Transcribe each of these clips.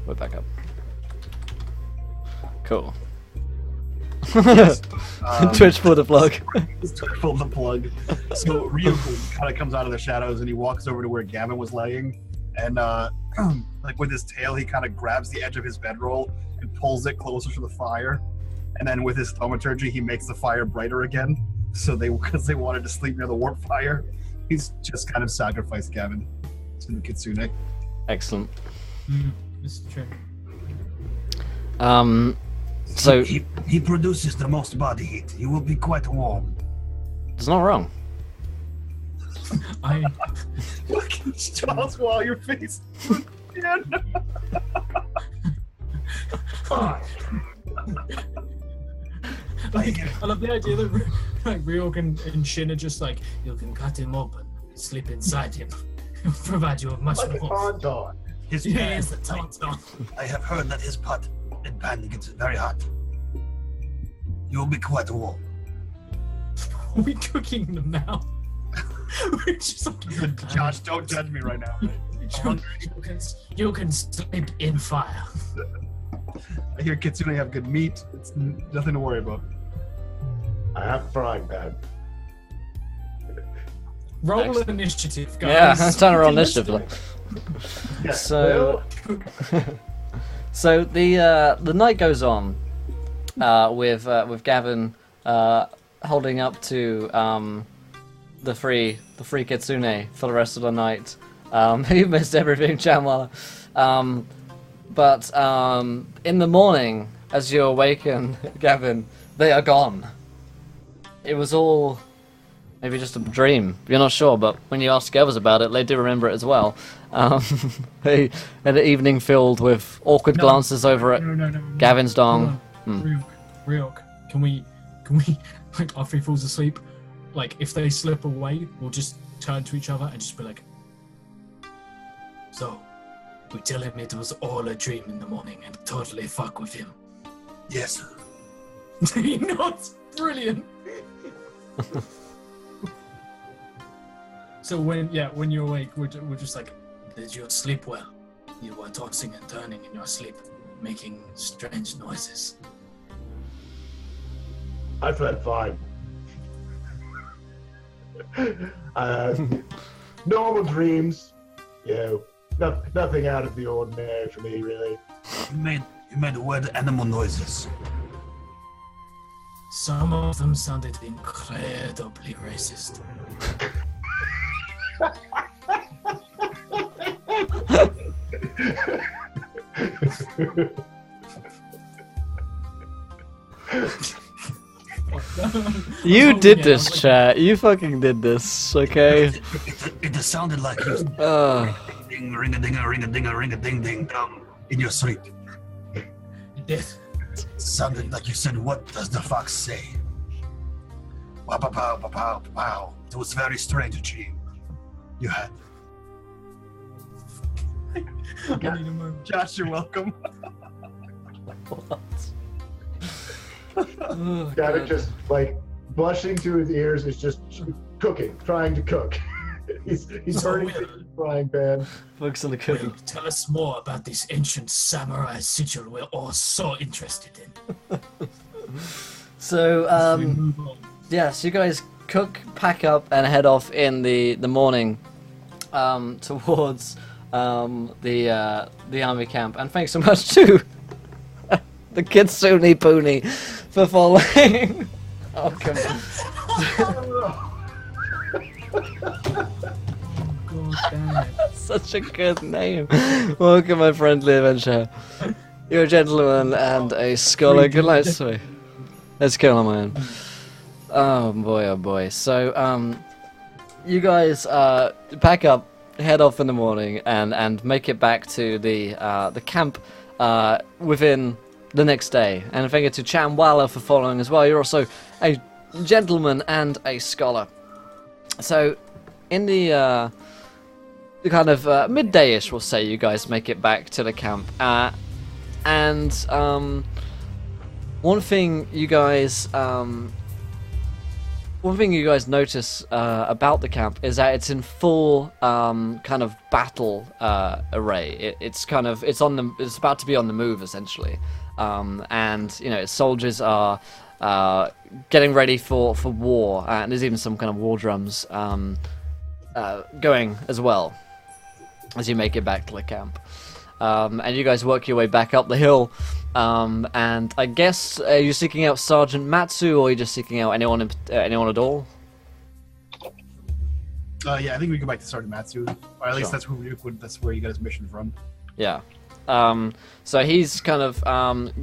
we're back up. Cool. Yes. Twitch for the plug. Pull the plug. So Ryoko kind of comes out of the shadows and he walks over to where Gavin was laying, and like with his tail, he kind of grabs the edge of his bedroll and pulls it closer to the fire, and then with his thaumaturgy, he makes the fire brighter again. So because they wanted to sleep near the warp fire, he's just kind of sacrificed Gavin to the Kitsune. Excellent. This is true. So he produces the most body heat. He will be quite warm. it's not wrong. I Fucking Charles Wall, your face. like, I love the idea that like Ryok and Shin are just like, you can cut him open, sleep inside him, provide you with much Like a more. tauntaun. His Yeah, pan, it's the tauntaun. I have heard that his pot and pan gets very hot. You will be quite warm. Are we cooking them now? We're just like, Josh, don't judge me right now. you can sleep in fire. I hear Kitsune have good meat. It's nothing to worry about. I have a frying pan. Roll Excellent. initiative, guys. Yeah, it's time to roll initiative. Yeah, So, so the night goes on with Gavin holding up to the free Kitsune for the rest of the night. He missed everything, Chamwala. But in the morning, as you awaken, Gavin, they are gone. It was all maybe just a dream. You're not sure, but when you ask others about it, they do remember it as well. They had an evening filled with awkward glances over at No. Gavin's dong. Ryok, can we, like, after he falls asleep, like, if they slip away, we'll just turn to each other and just be like, so, we tell him it was all a dream in the morning and totally fuck with him. Yes. He nods. Brilliant. So when you're awake, we're just like, did you sleep well? You were tossing and turning in your sleep, making strange noises. I slept fine. Normal dreams, nothing out of the ordinary for me, really. You made weird animal noises. Some of them sounded incredibly racist. You did this, chat. You fucking did this, okay? It sounded like you ding, ring a ding, ring a ding, ring a ding, ding, dong in your sleep. It did. It sounded like you said, "What does the fox say?" Wow, pow, pow, pow, pow, pow. It was very strange dream you had. I need a moment. Josh, you're welcome. Oh, Gavin God. just, like, blushing to his ears is just cooking, trying to cook. he's So burning weird. the frying pan. Focus on the cooking. Will, tell us more about this ancient samurai sigil we're all so interested in. So, We move on. yeah, so you guys cook, pack up, and head off in the morning towards the army camp. And thanks so much to the Kitsune Pony for following. Oh, come on. God damn it. Such a good name. Welcome, my friendly adventure. You're a gentleman and a scholar. Good night, sweet. Let's kill him, man. Oh boy, oh boy. So, you guys pack up, head off in the morning, and make it back to the camp within the next day. And thank you to Chamwala for following as well. You're also a gentleman and a scholar. So, in the kind of midday-ish, we'll say, you guys make it back to the camp. And one thing you guys one thing you guys notice about the camp is that it's in full kind of battle array. It's about to be on the move essentially, and you know soldiers are getting ready for war, and there's even some kind of war drums going as well as you make it back to the camp. And you guys work your way back up the hill, and I guess you're seeking out Sergeant Matsu, or are you just seeking out anyone at all? Yeah, I think we go back to Sergeant Matsu, or at least that's where you got his mission from. Yeah. So he's kind of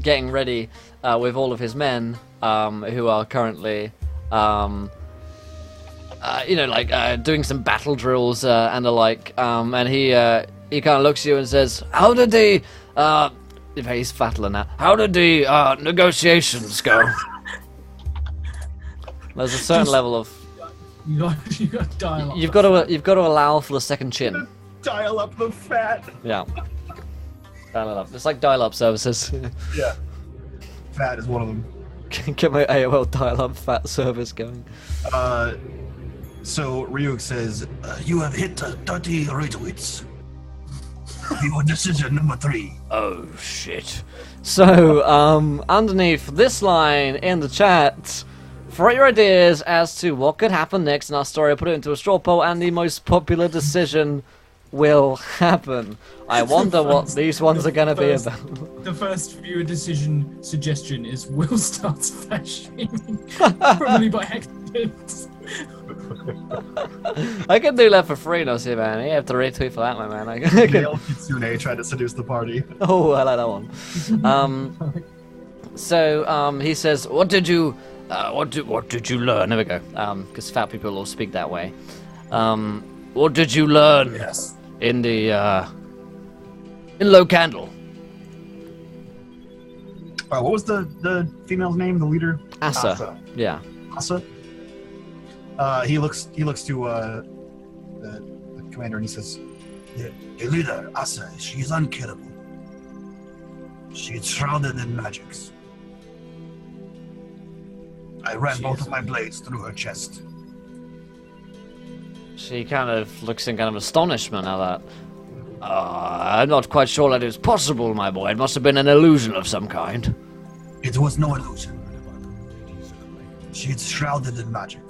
getting ready with all of his men, who are currently, doing some battle drills and the like. And he kind of looks at you and says, "How did the he's fattling now. How did the negotiations go?" There's a certain level of You got to dial up. you've got to allow for the second chin. Dial up the fat. Yeah. Dial it up. It's like dial-up services. Yeah. Fat is one of them. Get my AOL dial-up fat service going. So Ryuk says, You have hit 30 retweets. Your decision number 3. Oh shit. So, underneath this line in the chat, throw your ideas as to what could happen next in our story. I'll put it into a straw poll, and the most popular decision will happen. I wonder what these ones are going to be about. The first viewer decision suggestion is Will starts fat shaming, probably by accident. I can do that for free, no, see, man. You have to retweet for that, my man. I can... Male Kitsune tried to seduce the party. Oh, I like that one. So he says, "What did you learn?" There we go. Because fat people all speak that way. What did you learn? Yes. In Low Candle? What was the female's name? The leader? Asa. Asa. Yeah. Asa. He looks to the commander and he says, The leader, Asa, she is unkillable. She is shrouded in magics. I ran both of my blades through her chest. She kind of looks in kind of astonishment at that. I'm not quite sure that is possible, my boy. It must have been an illusion of some kind. It was no illusion. She is shrouded in magic.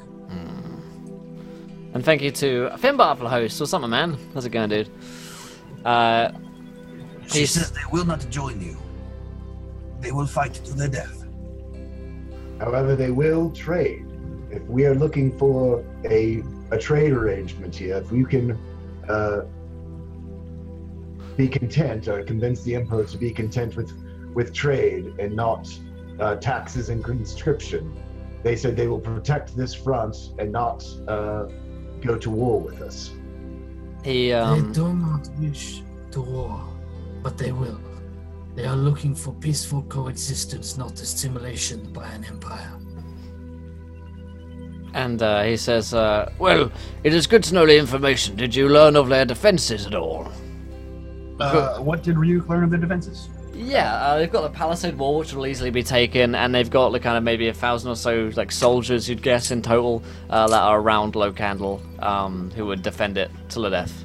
And thank you to Finbar for the host. What's up, my man? How's it going, dude? She says they will not join you. They will fight to the death. However, they will trade. If we are looking for a trade arrangement here, if you can be content or convince the Emperor to be content with trade and not taxes and conscription, they said they will protect this front and not go to war with us. He They do not wish to war, but they will. They are looking for peaceful coexistence, not assimilation by an empire. And he says, well, it is good to know the information. Did you learn of their defenses at all? what did Ryuk learn of the defenses? Yeah, they've got the Palisade Wall, which will easily be taken, and they've got like, kind of maybe 1,000 or so like soldiers, you'd guess, in total, that are around Low Candle, who would defend it to the death.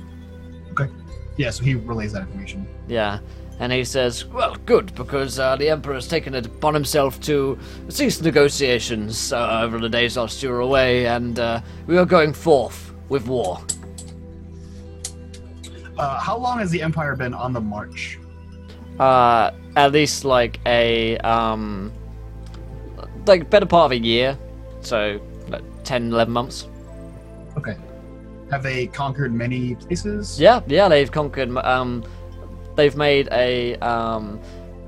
Okay. Yeah, so he relays that information. Yeah. And he says, well, good, because the Emperor has taken it upon himself to cease negotiations over the days whilst you were away, and we are going forth with war. How long has the Empire been on the march? At least like a better part of a year, so like 10, 11 months. Okay. Have they conquered many places? Yeah, they've conquered. They've made a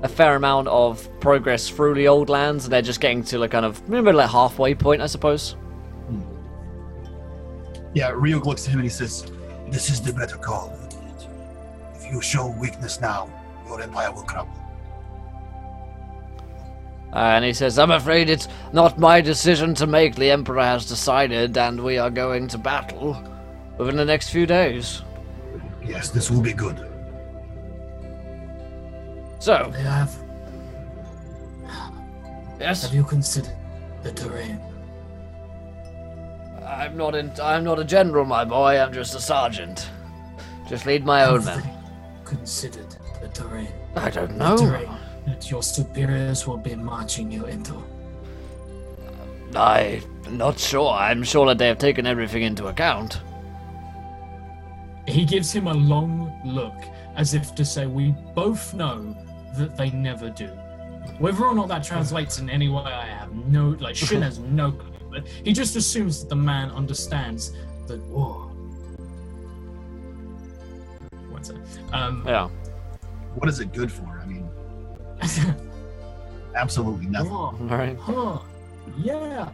fair amount of progress through the old lands, and they're just getting to like kind of maybe like halfway point, I suppose. Yeah, Ryuk looks at him and he says, This is the better call. If you show weakness now, your empire will crumble. And he says, I'm afraid it's not my decision to make. The Emperor has decided, and we are going to battle within the next few days. Yes, this will be good. So, They have. yes? Have you considered the terrain? I'm not a general, my boy. I'm just a sergeant. Just lead my own men. Considered the terrain. I don't The know. terrain that your superiors will be marching you into. I'm not sure. I'm sure that they have taken everything into account. He gives him a long look, as if to say, we both know that they never do. Whether or not that translates in any way, I have no, like, Shin has no clue, but he just assumes that the man understands that war. What's it? Yeah. What is it good for? I mean, absolutely nothing. war. All right. Huh. Yeah.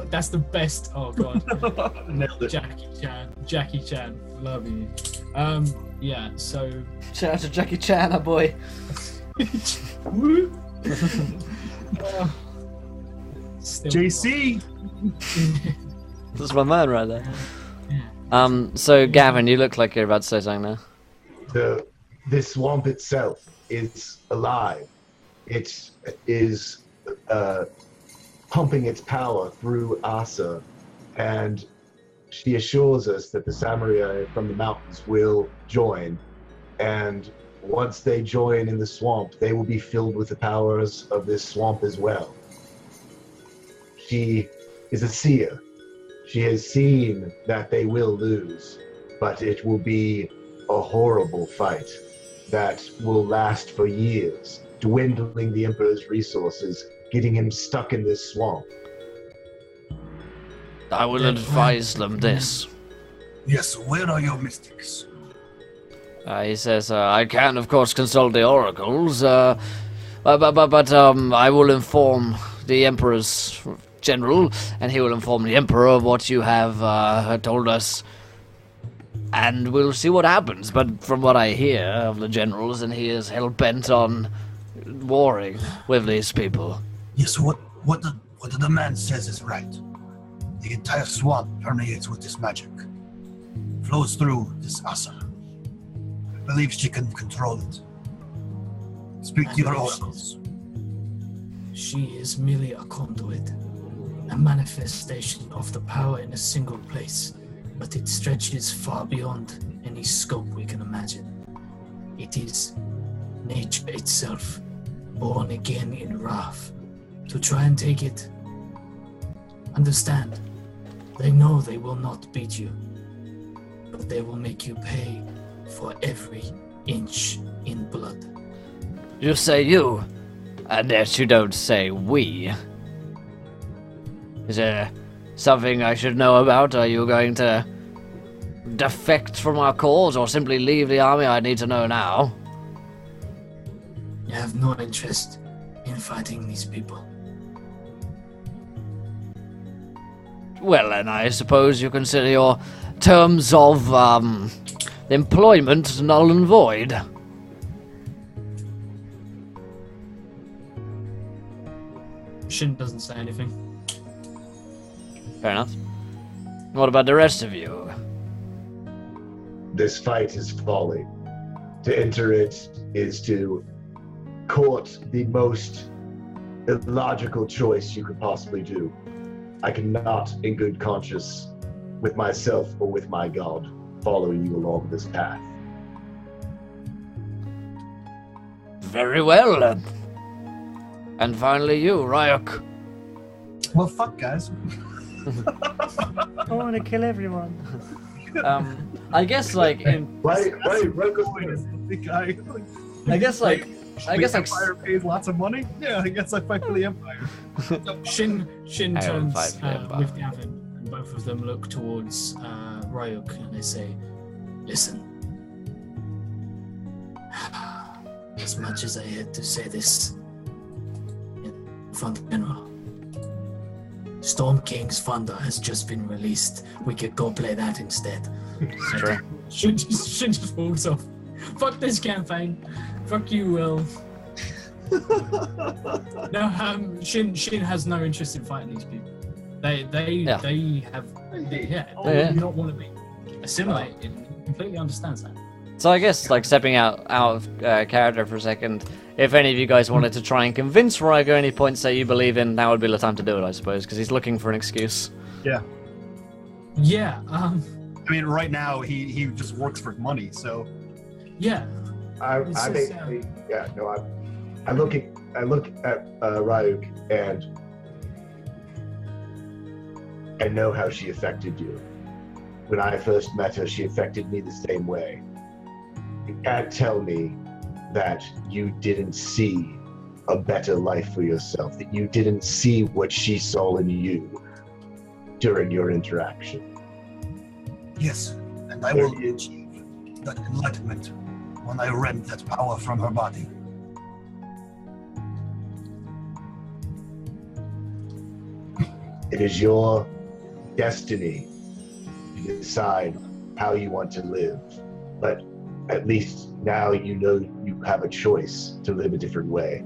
That's the best. Oh god. Nailed it. Jackie Chan, love you. Yeah. So. Shout out to Jackie Chan, our boy. Still JC. This is my man right there. So Gavin, you look like you're about to say something now. This swamp itself is alive. It is pumping its power through Asa, and she assures us that the samurai from the mountains will join, and once they join in the swamp, they will be filled with the powers of this swamp as well. She is a seer. She has seen that they will lose, but it will be a horrible fight that will last for years, dwindling the Emperor's resources, getting him stuck in this swamp. I will advise them this. Yes, where are your mystics? He says, I can, of course, consult the oracles, but I will inform the Emperor's general, and he will inform the Emperor of what you have told us, and we'll see what happens. But from what I hear of the generals, and he is hell-bent on warring with these people. Yes, what the man says is right. The entire swamp permeates with this magic. Flows through this Asa. I believe she can control it. Speak to your oracles. She is merely a conduit, a manifestation of the power in a single place, but it stretches far beyond any scope we can imagine. It is nature itself, born again in wrath. To try and take it, understand, they know they will not beat you, but they will make you pay for every inch in blood. You say you, and yet you don't say we. Is there something I should know about? Are you going to defect from our cause or simply leave the army? I need to know now. You have no interest in fighting these people. Well, then I suppose you consider your terms of employment null and void. Shin doesn't say anything. Fair enough. What about the rest of you? This fight is folly. To enter it is to court the most illogical choice you could possibly do. I cannot, in good conscience, with myself or with my God, follow you along this path. Very well, then. And finally you, Ryuk. Well, fuck, guys. I want to kill everyone. I guess, like, in... Right, The guy. I guess, like... The Empire pays lots of money. Yeah, I guess I fight for the Empire. Shin I turns will fight them, with Gavin, and both of them look towards Ryuk, and they say, "Listen, as much as I had to say this in front of General, Storm King's Thunder has just been released. We could go play that instead." It's true. Shin just walks off. Fuck this campaign. Fuck you, Will. No, Shin has no interest in fighting these people. They do not want to be assimilated. He completely understands that. So I guess, like, stepping out of character for a second, if any of you guys wanted to try and convince Rygo any points that you believe in, now would be the time to do it, I suppose, because he's looking for an excuse. Yeah. Yeah. I mean, right now he just works for money, so. Yeah. I It's basically, I look at Ryuk and I know how she affected you. When I first met her, she affected me the same way. You can't tell me that you didn't see a better life for yourself, that you didn't see what she saw in you during your interaction. Yes, and I will achieve that enlightenment when I rend that power from her body. It is your destiny to decide how you want to live, but at least now you know you have a choice to live a different way.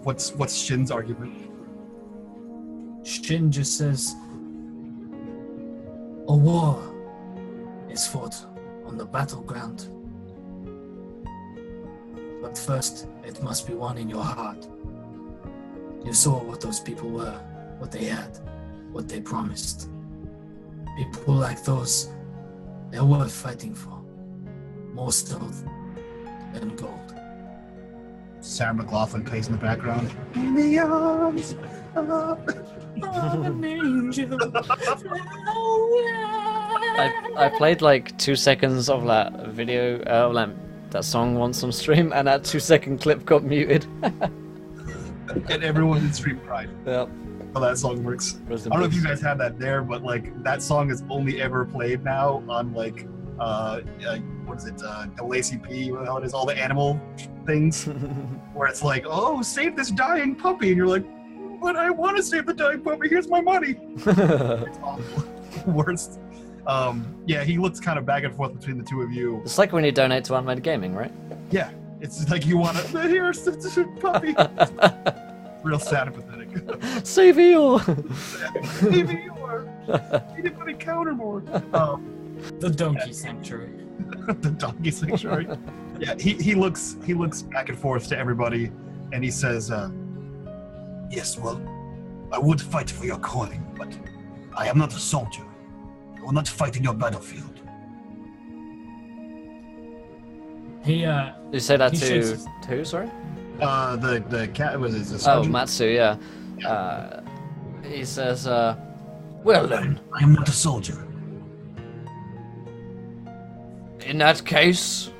What's Shin's argument? Shin just says, a war is fought on the battleground. But first, it must be won in your heart. You saw what those people were, what they had, what they promised. People like those, they're worth fighting for. More stealth than gold. Sarah McLachlan plays in the background. In the arms of an angel. I played like 2 seconds of that video, that song once on stream, and that 2-second clip got muted. And everyone in stream cried. Yep. How that song works. I don't know if you guys have that there, but like that song is only ever played now on like what is it, the Lacey P, what the hell it is, all the animal things, where it's like, oh, save this dying puppy, and you're like, but I want to save the dying puppy. Here's my money. It's awful. Worst. Yeah, he looks kind of back and forth between the two of you. It's like when you donate to Unmade Gaming, right? Yeah, it's like you want to. Here's the puppy. Real sad and pathetic. Save you! Save you! Anybody counter more? The Donkey Sanctuary. The Donkey Sanctuary. Yeah, he looks back and forth to everybody, and he says, Yes, well, I would fight for your coin, but I am not a soldier. I will not fight in your battlefield. You say that He to shakes- who, sorry? the cat was his Oh, sergeant? Matsu, yeah. He says, well then, I am not a soldier. in that case,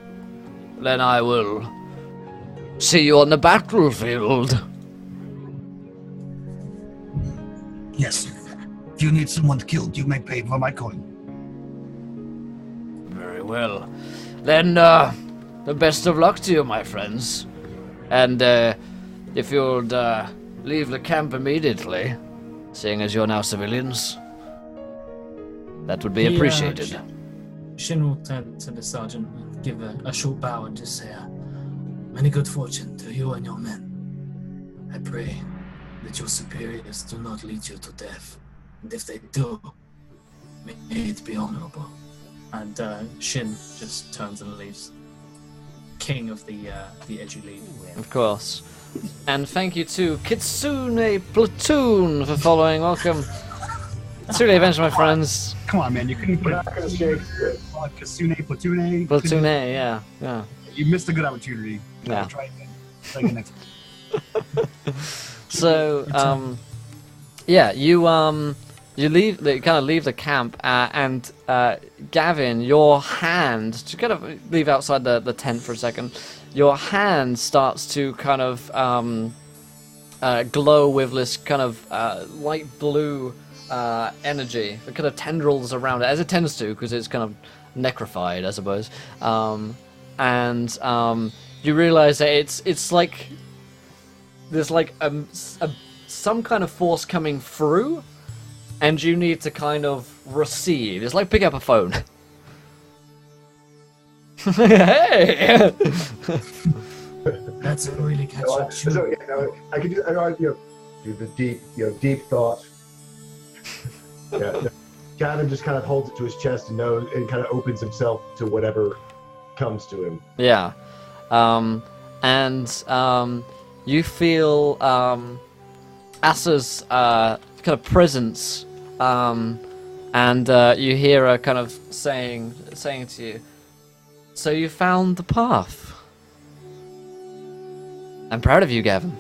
then I will see you on the battlefield. Yes. If you need someone killed, you may pay for my coin. Very well. Then, the best of luck to you, my friends. And, if you'll, leave the camp immediately, seeing as you're now civilians, that would be He, appreciated. Shin will turn to the sergeant and give a short bow and just say, many good fortune to you and your men. I pray that your superiors do not lead you to death. And if they do, may it be honorable. And Shin just turns and leaves. King of the edgy lead. Of course. And thank you to Kitsune Platoon for following. Welcome to the event, my friends. Come on, man, you couldn't We're put not gonna shake this. Kitsune, Platoon. Platoon, yeah. You missed a good opportunity. Yeah. Try again. Try again next time. So, yeah, you leave, you kind of leave the camp, and Gavin, your hand, to kind of leave outside the tent for a second, your hand starts to kind of glow with this kind of light blue energy, the kind of tendrils around it, as it tends to, because it's kind of necrofied, I suppose. And you realize that it's like there's like some kind of force coming through, and you need to kind of receive. It's like pick up a phone. Hey! That's a really catchy tune. So, yeah, no, I can do, do the deep thought. Yeah, no. Gavin just kind of holds it to his chest and knows, and kind of opens himself to whatever comes to him. Yeah. You feel Asa's kind of presence, and you hear her kind of saying to you, "So you found the path. I'm proud of you, Gavin."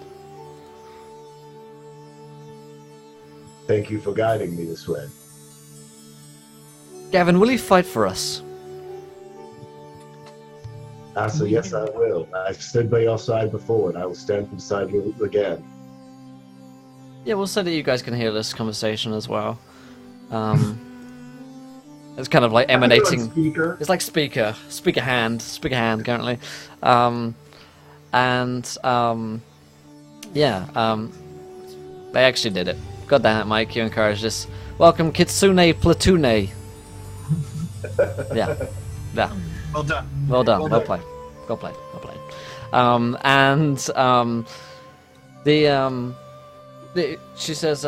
Thank you for guiding me this way. Gavin, will you fight for us? Asa, yes, I will. I've stood by your side before, and I will stand beside you again. Yeah, we'll say that you guys can hear this conversation as well. It's kind of like emanating. Speaker. It's like speaker hand currently, they actually did it. God damn it, Mike, you encouraged this. Welcome, Kitsune Platoon. Yeah. Well done. Well done. Well Well done. played. Well played. She says,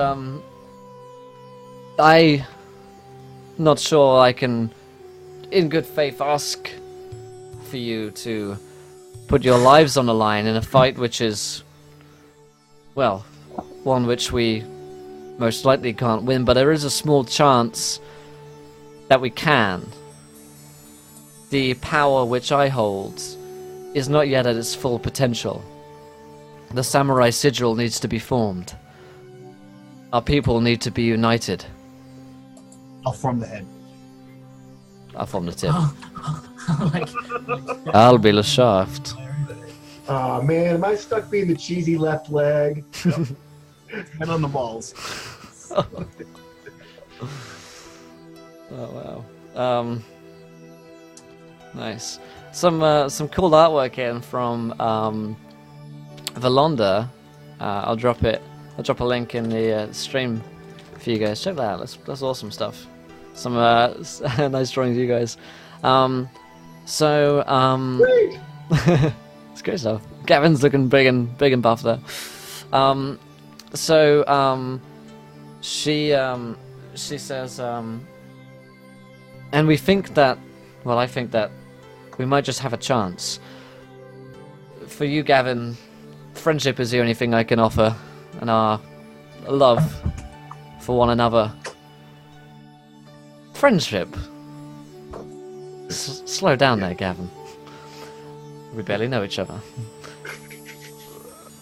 I not sure I can, in good faith, ask for you to put your lives on the line in a fight which is, well, one which we most likely can't win, but there is a small chance that we can. The power which I hold is not yet at its full potential. The samurai sigil needs to be formed. Our people need to be united. I'll form the head. I'll form the tip. Like, I'll be the shaft. Aw, man, am I stuck being the cheesy left leg? Head on the balls. Oh wow. Nice. Some cool artwork in from Valonda. I'll drop a link in the stream for you guys. Check that out. That's awesome stuff. Some nice drawings, you guys. Great! It's great stuff. Gavin's looking big and buff there. She says, and we think that, well, I think that we might just have a chance. For you, Gavin, friendship is the only thing I can offer, and our love for one another. Friendship. Slow down there, Gavin. We barely know each other.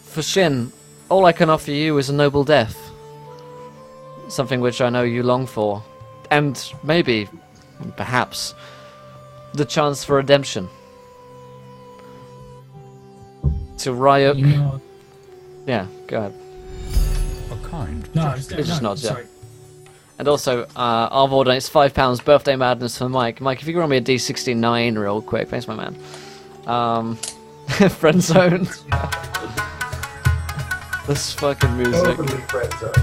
For Shin, all I can offer you is a noble death. Something which I know you long for. And maybe, perhaps, the chance for redemption. To Ryuk. you know, Yeah, go ahead. A kind. no, I was It just nods, yeah. sorry. And also, Arvor donates £5 birthday madness for Mike. Mike, if you can roll me a D69 real quick, thanks, my man. Friend zone. This fucking music. Totally friend zone.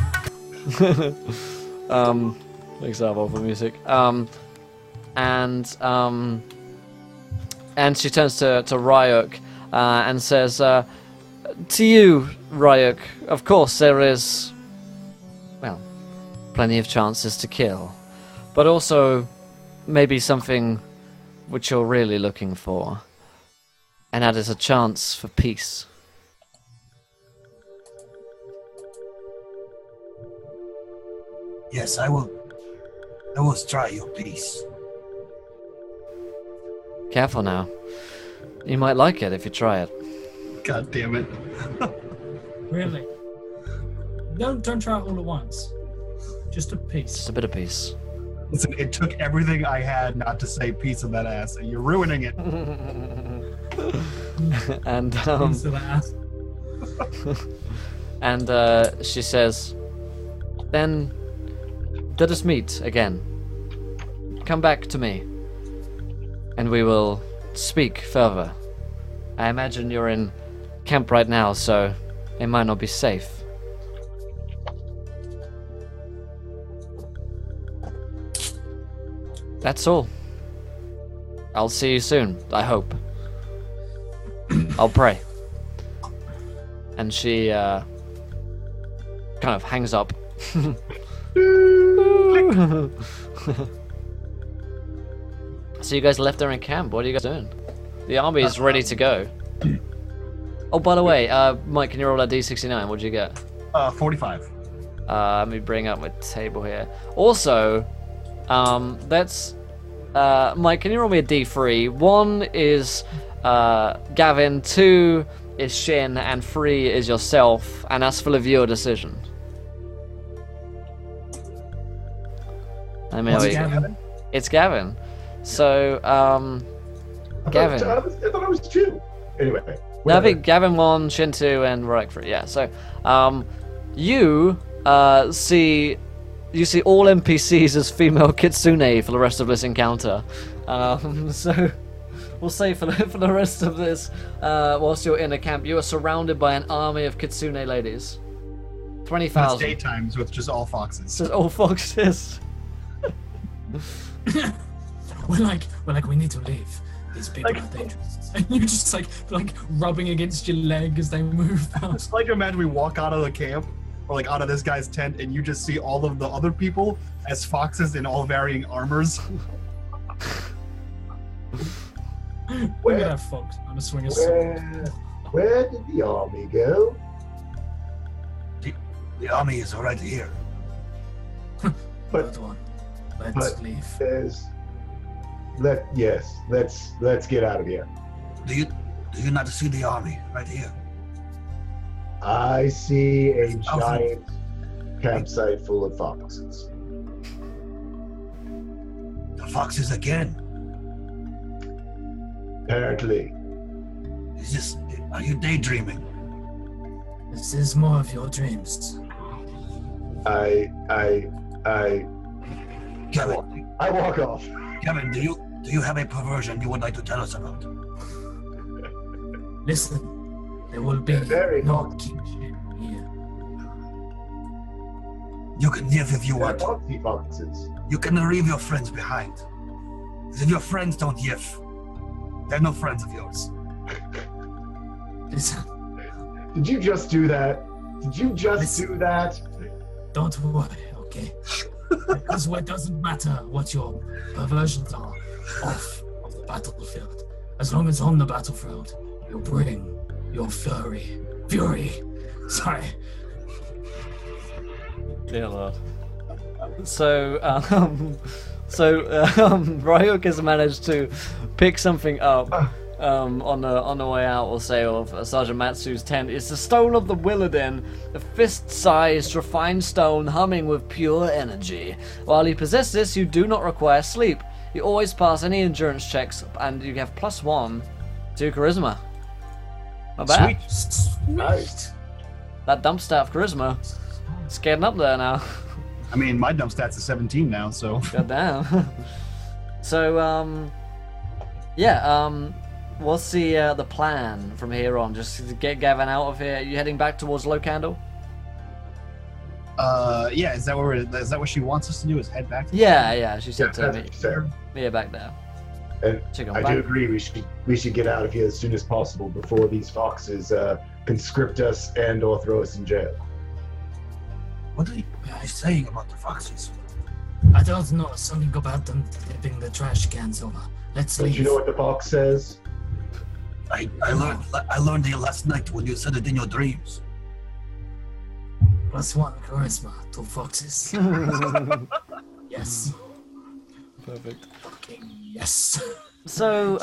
Thanks, Arvor, for music. And she turns to Ryuk and says, to you, Ryuk, of course there is, well, plenty of chances to kill, but also maybe something which you're really looking for, and that is a chance for peace. Yes, I will try your piece. Careful now. You might like it if you try it. God damn it. Really? Don't try it all at once. Just a piece. Just a bit of peace. Listen, it took everything I had not to say piece of that ass, and you're ruining it. And Piece of ass. and she says, then let us meet again. Come back to me, and we will speak further. I imagine you're in camp right now, so it might not be safe. That's all. I'll see you soon, I hope. I'll pray. And she kind of hangs up. So you guys left there in camp. What are you guys doing? The army is ready to go. Oh, by the way, Mike, can you roll a D69? What'd you get? 45. Let me bring up my table here. Also, that's Mike, can you roll me a D3? 1 is Gavin, 2 is Shin, and 3 is yourself, and that's for the viewer decision. I mean, Gavin? it's Gavin. So, Gavin. I thought it was 2. Anyway. No, I whatever. think Gavin 1, Shin 2, and Rorik 3. Yeah. So, you see all NPCs as female Kitsune for the rest of this encounter. So, we'll say for the rest of this, whilst you're in a camp, you are surrounded by an army of Kitsune ladies. It's 20,000. daytime, so it's just all foxes. It's just all foxes. We're like, we need to leave. These people are dangerous. And you're just like rubbing against your leg as they move past. It's like imagine we walk out of the camp, or like out of this guy's tent, and you just see all of the other people as foxes in all varying armors. Look at that fox on a swing of sword. Where did the army go? The army is right here. But Good one. Let's leave. let's get out of here. Do you not see the army right here? I see a giant campsite full of foxes. The foxes again. Apparently. Are you daydreaming? This is more of your dreams. Kevin, I walk off. Kevin, do you have a perversion you would like to tell us about? Listen, there will be Very no good. kingship here. You can live if you I want. want the foxes. You can leave your friends behind. Because if your friends don't yiff, they're no friends of yours. Listen, Did you just do that? Did you just do that? don't worry, okay? Because it doesn't matter what your perversions are off of the battlefield. As long as on the battlefield, you bring your fury. Sorry. Dear Lord. So, Ryuk has managed to pick something up on the way out, we'll say, of Sergeant Matsu's tent. It's the stone of the Willoden, a fist-sized, refined stone humming with pure energy. While you possess this, you do not require sleep. You always pass any endurance checks, and you have +1 to charisma. Not bad. Nice. That dump stat of charisma. It's getting up there now. I mean, my dump stats is 17 now, so. God damn. So, what's the plan from here on? Just to get Gavin out of here. Are you heading back towards Low Candle? Yeah, is that what she wants us to do? Is head back? Yeah, she said to me. That's fair. Yeah, back there. And Check on I back. do agree. We should get out of here as soon as possible before these foxes conscript us and/or throw us in jail. What are you saying about the foxes? I don't know something about them tipping the trash cans over. Let's Don't leave. you know what the fox says? I learned it last night when you said it in your dreams. +1 charisma, 2 foxes. Yes. Perfect. Fucking yes. So,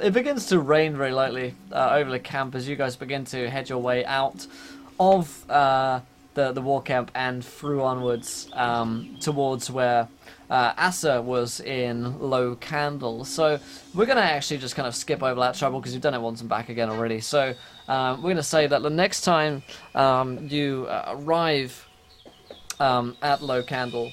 it begins to rain very lightly over the camp as you guys begin to head your way out of the war camp and through onwards towards where Asa was in Low Candle. So we're going to actually just kind of skip over that trouble because you've done it once and back again already. So we're going to say that the next time you arrive at Low Candle,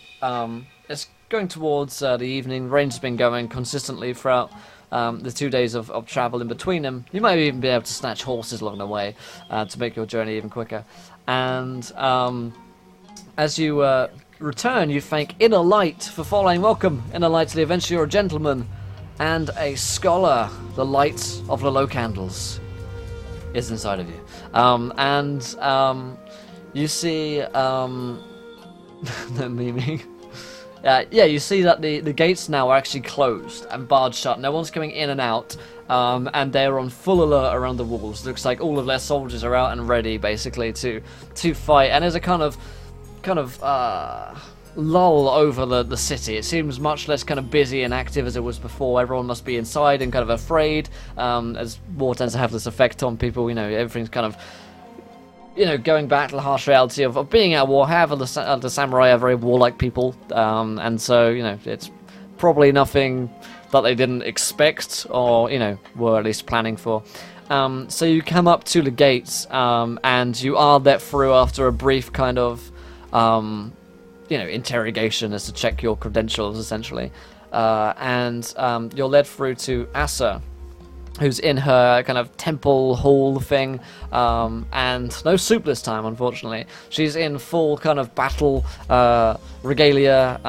it's going towards the evening. Rain's been going consistently throughout the 2 days of travel in between them. You might even be able to snatch horses along the way to make your journey even quicker. And as you return, you thank Inner Light for following. Welcome, Inner Light, to the adventure. You're a gentleman and a scholar. The light of the Low Candles is inside of you. You see the memeing. You see that the gates now are actually closed and barred shut. No one's coming in and out. and they're on full alert around the walls. Looks like all of their soldiers are out and ready, basically, to fight. And there's a kind of lull over the city. It seems much less kind of busy and active as it was before. Everyone must be inside and kind of afraid, as war tends to have this effect on people. Everything's kind of, going back to the harsh reality of being at war. However, the samurai are very warlike people, and so, it's probably nothing that they didn't expect or, were at least planning for. So you come up to the gates, and you are let through after a brief kind of, interrogation as to check your credentials, essentially. And you're led through to Asa, who's in her kind of temple hall thing, and no soup this time, unfortunately. She's in full kind of battle regalia,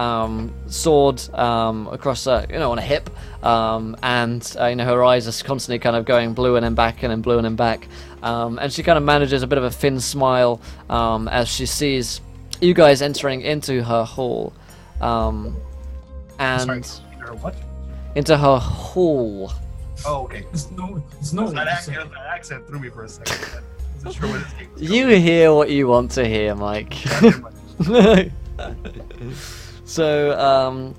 sword across, on a hip, and her eyes are constantly kind of going blue and then back and then blue and then back, and she kind of manages a bit of a thin smile as she sees you guys entering into her hall, and what? into her hall. Oh, okay. It's no. That accent threw me for a second. I wasn't sure what it was. You hear what you want to hear, Mike. So,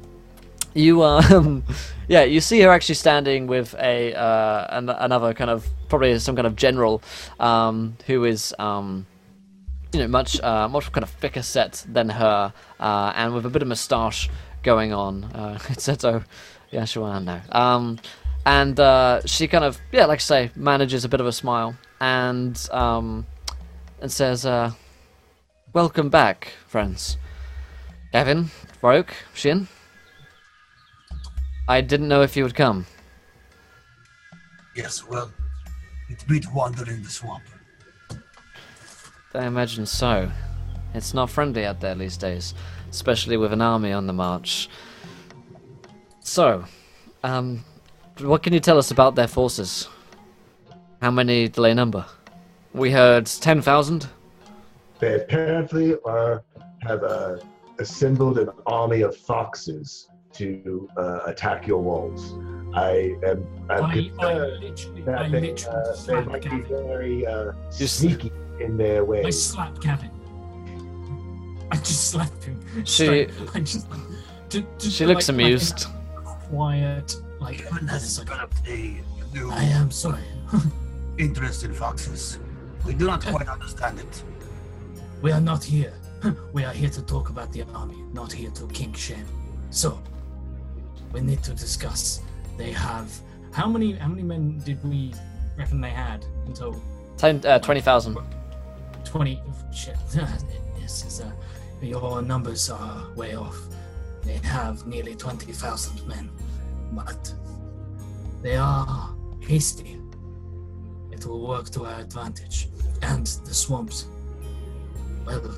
you see her actually standing with another kind of, probably some kind of general, who is, much kind of thicker set than her, and with a bit of moustache going on. Etcetera. Yashuan, no. And she kind of, like I say, manages a bit of a smile and says, "Welcome back, friends. Gavin, Farouk, Shin. I didn't know if you would come." Yes, well, it's a bit wander in the swamp. I imagine so. It's not friendly out there these days, especially with an army on the march. So, what can you tell us about their forces? How many do they number? We heard 10,000. They apparently have assembled an army of foxes to attack your walls. I'm concerned that they might be very sneaky in their ways. I slapped Gavin. I just slapped him. She looks amused. Quiet, That's gonna play new I am sorry. interest in foxes. We do not quite understand it. We are not here. We are here to talk about the army, not here to kink shame. So, we need to discuss. They have how many men did we reckon they had in total? 20,000. 20. Shit. Yes, your numbers are way off. They have nearly 20,000 men, but they are hasty. It will work to our advantage. And the swamps. Well,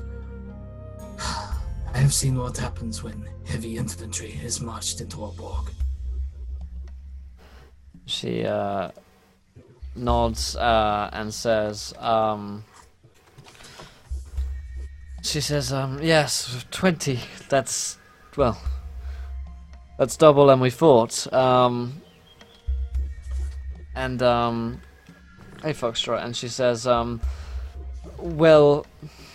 I have seen what happens when heavy infantry is marched into a bog. She nods and says, yes, 20. That's double than we thought. Hey, Foxtrot, and she says, well,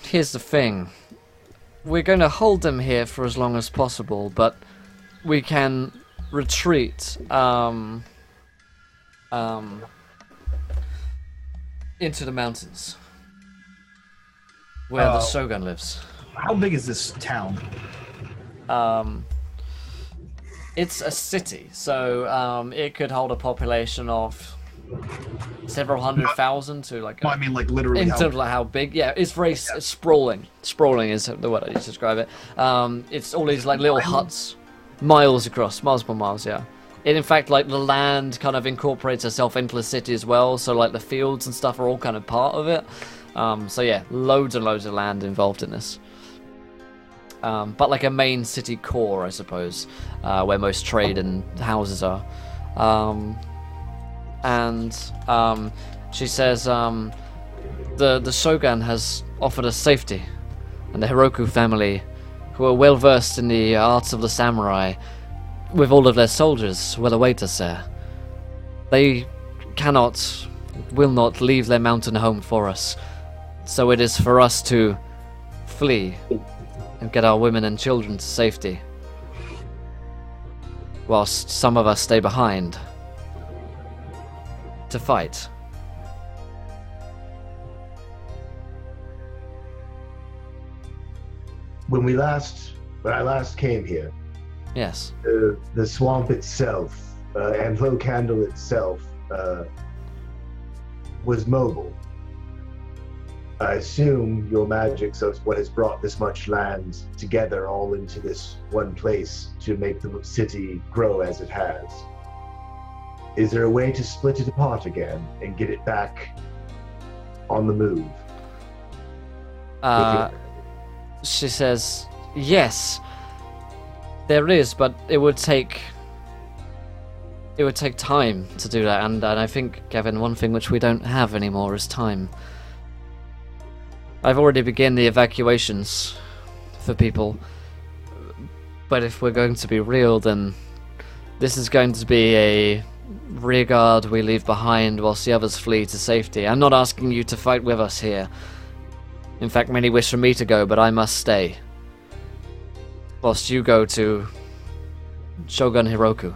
here's the thing. We're going to hold them here for as long as possible, but we can retreat into the mountains where the Shogun lives. How big is this town? It's a city, so it could hold a population of several 100,000 to like. Well, I mean, like literally. In terms of like how big, yeah, it's very it's sprawling. Sprawling is the word I use to describe it. It's all these like little huts, miles across, miles upon miles, yeah. And in fact, like the land kind of incorporates itself into the city as well. So like the fields and stuff are all kind of part of it. So yeah, loads and loads of land involved in this. But like a main city core, I suppose, where most trade and houses are. She says the Shogun has offered us safety, and the Hiroku family, who are well versed in the arts of the samurai, with all of their soldiers, will await us there. They will not leave their mountain home for us. So it is for us to flee and get our women and children to safety, whilst some of us stay behind to fight. When I last came here, Yes. the swamp itself, and Low Candle itself, was mobile. I assume your magic's what has brought this much land together all into this one place to make the city grow as it has. Is there a way to split it apart again and get it back on the move? She says, yes, there is, but it would take time to do that, and I think, Gavin, one thing which we don't have anymore is time. I've already begun the evacuations for people, but if we're going to be real, then this is going to be a rearguard we leave behind whilst the others flee to safety. I'm not asking you to fight with us here. In fact, many wish for me to go, but I must stay, whilst you go to Shogun Hiroku.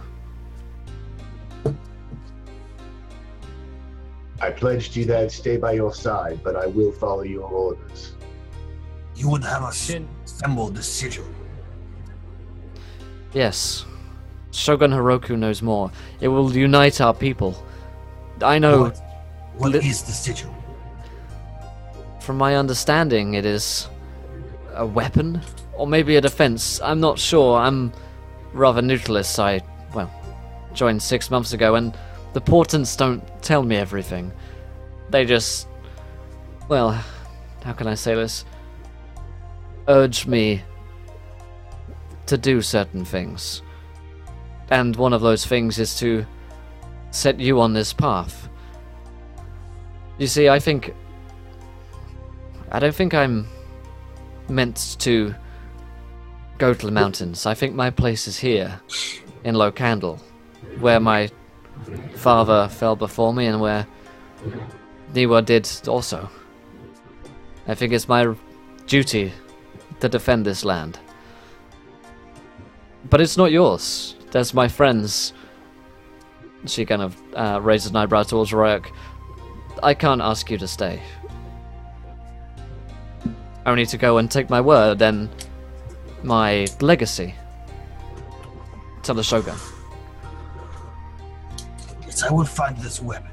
I pledge to you that I'd stay by your side, but I will follow your orders. You would have us assemble the sigil. Yes. Shogun Hiroku knows more. It will unite our people. I know... What is the sigil? From my understanding, it is a weapon, or maybe a defense. I'm not sure. I'm rather neutralist. I joined 6 months ago, and the portents don't tell me everything. They just, how can I say this? Urge me to do certain things. And one of those things is to set you on this path. You see, I don't think I'm meant to go to the mountains. I think my place is here, in Low Candle, where my father fell before me and where Niwa did also. I think it's my duty to defend this land. But it's not yours. That's my friends. She kind of raises an eyebrow towards Royak. I can't ask you to stay. I need to go and take my word and my legacy to the Shogun. Yes, I will find this weapon.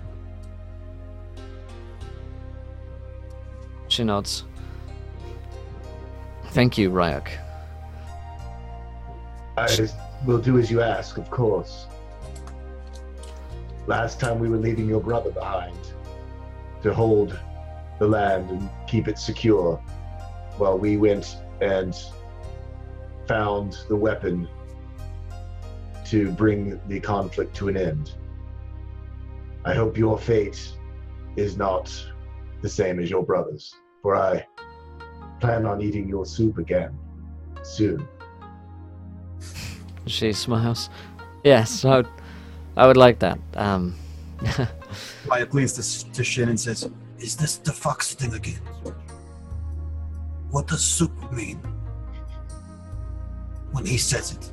She nods. Thank you, Ryak. I will do as you ask, of course. Last time we were leaving your brother behind to hold the land and keep it secure, while we went and found the weapon to bring the conflict to an end. I hope your fate is not the same as your brother's, for I plan on eating your soup again soon. She smiles. Yes, I would like that. Wyatt leans to Shin and says, Is this the fox thing again? What does soup mean? When he says it.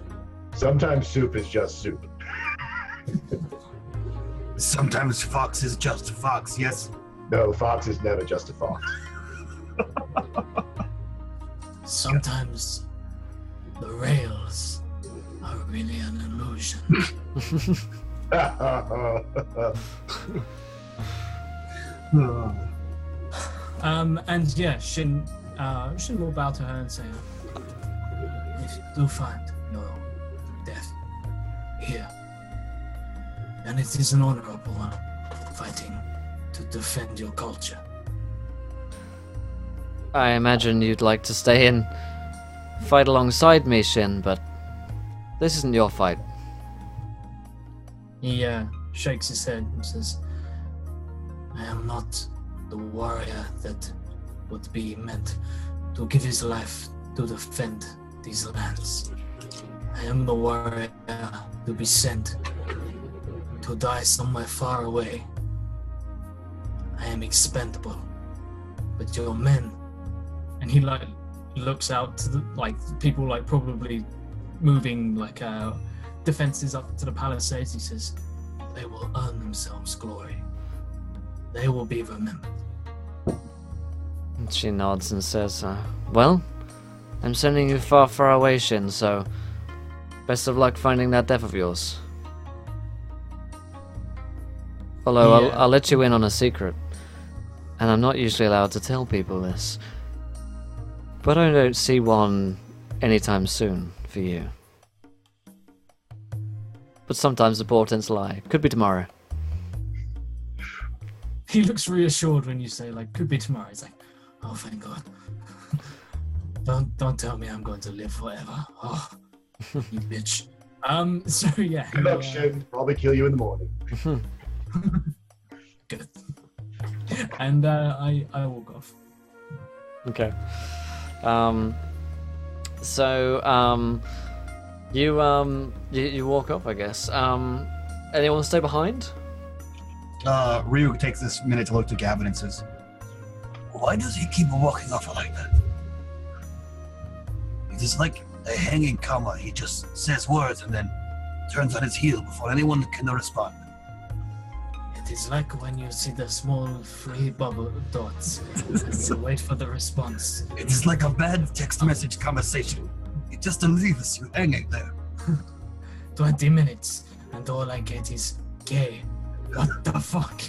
Sometimes soup is just soup. Sometimes fox is just a fox, yes? No, fox is never just a fox. Sometimes the rails are really an illusion. And yeah, Shin will bow to her and say, if you do find your death here, and it is an honorable one, fighting to defend your culture. I imagine you'd like to stay and fight alongside me, Shin, but this isn't your fight. He shakes his head and says, I am not the warrior that would be meant to give his life to defend these lands. I am the warrior to be sent to die somewhere far away am expendable. But your men, and he like looks out to the people probably moving defenses up to the palisades. He says, they will earn themselves glory. They will be remembered. She nods and says, well, I'm sending you far, far away, Shin, so best of luck finding that death of yours. Although I'll let you in on a secret, and I'm not usually allowed to tell people this, but I don't see one anytime soon for you. But sometimes the portents lie. Could be tomorrow. He looks reassured when you say, could be tomorrow. He's like, oh, thank God. Don't tell me I'm going to live forever. Oh, you bitch. So yeah. Good luck, Shin. Probably kill you in the morning. Good. And I walk off. Okay. You walk off, I guess. Anyone stay behind? Ryu takes this minute to look to Gavin and says, Why does he keep walking off like that? It is like a hanging comma. He just says words and then turns on his heel before anyone can respond. It is like when you see the small free bubble dots and you wait for the response. It is like a bad text message conversation. It just leaves you hanging there. 20 minutes and all I get is gay. What the fuck?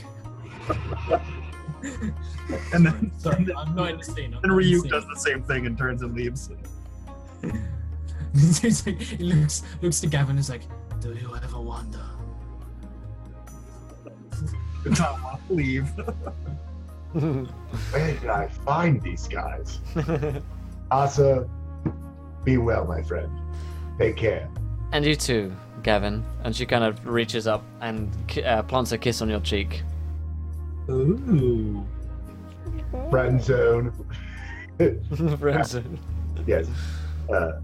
and then, Sorry, I'm not in the scene. and Ryu does the same thing and turns and leaves. He looks to Gavin and is like, do you ever wonder? Leave. Where did I find these guys? Asa, be well, my friend. Take care. And you too, Gavin. And she kind of reaches up and plants a kiss on your cheek. Ooh. Friend zone. Friend zone. Yes.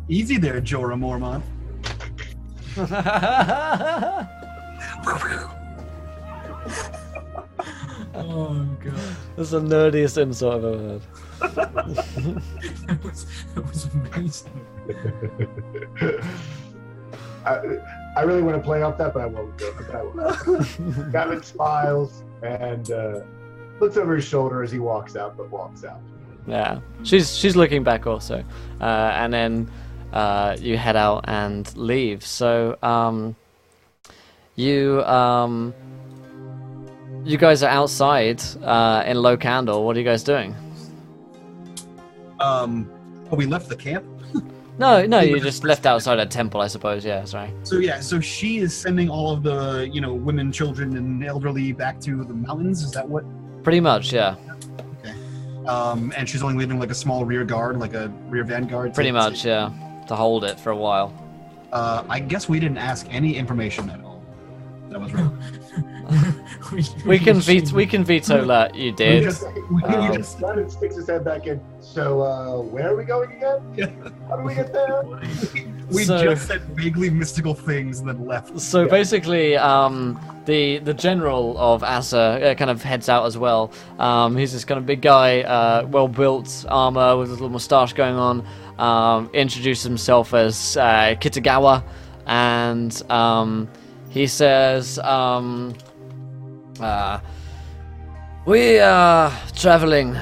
Easy there, Jorah Mormont. Oh god. That's the nerdiest insult I've ever heard. That was amazing. I really want to play off that, but I won't go. Gavin smiles and looks over his shoulder as he walks out, but walks out. Yeah, she's looking back also, and then you head out and leave. So you guys are outside in low candle. What are you guys doing? We left the camp. No, you just left outside a temple, I suppose. Yeah, sorry. So she is sending all of the women, children, and elderly back to the mountains. Is that what? Pretty much, yeah. Okay. And she's only leaving a small rear guard, like a rear vanguard. Pretty much, yeah. To hold it for a while. I guess we didn't ask any information at all. That was right. We can veto that you did. He just sticks his head back in. So, where are we going again? How do we get there? We just said vaguely mystical things and then left. So basically, the general of Asa kind of heads out as well. He's this kind of big guy, well-built armor with a little mustache going on. Introduces himself as Kitagawa, and he says, we are traveling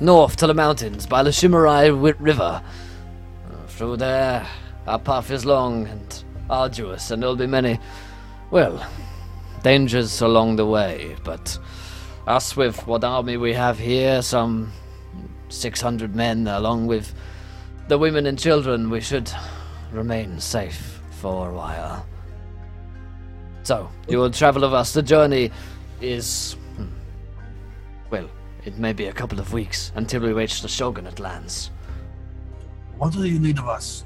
north to the mountains by the Shimurai River. Through there, our path is long and arduous, and there'll be many, dangers along the way. But us, with what army we have here, some 600 men, along with the women and children, we should remain safe for a while. So, you will travel with us. The journey is, it may be a couple of weeks until we reach the Shogunate lands. What do you need of us?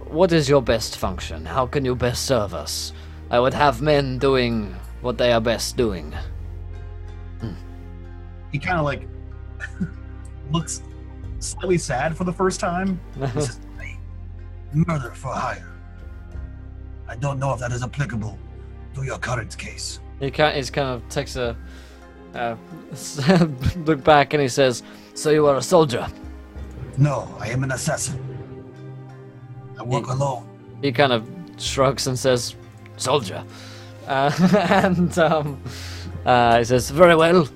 What is your best function? How can you best serve us? I would have men doing what they are best doing. He kind of looks slightly sad for the first time. This is murder for hire. I don't know if that is applicable to your current case. He kind of takes a look back and he says, "So you are a soldier?" No, I am an assassin. I work alone. He kind of shrugs and says, "Soldier," and he says, "Very well.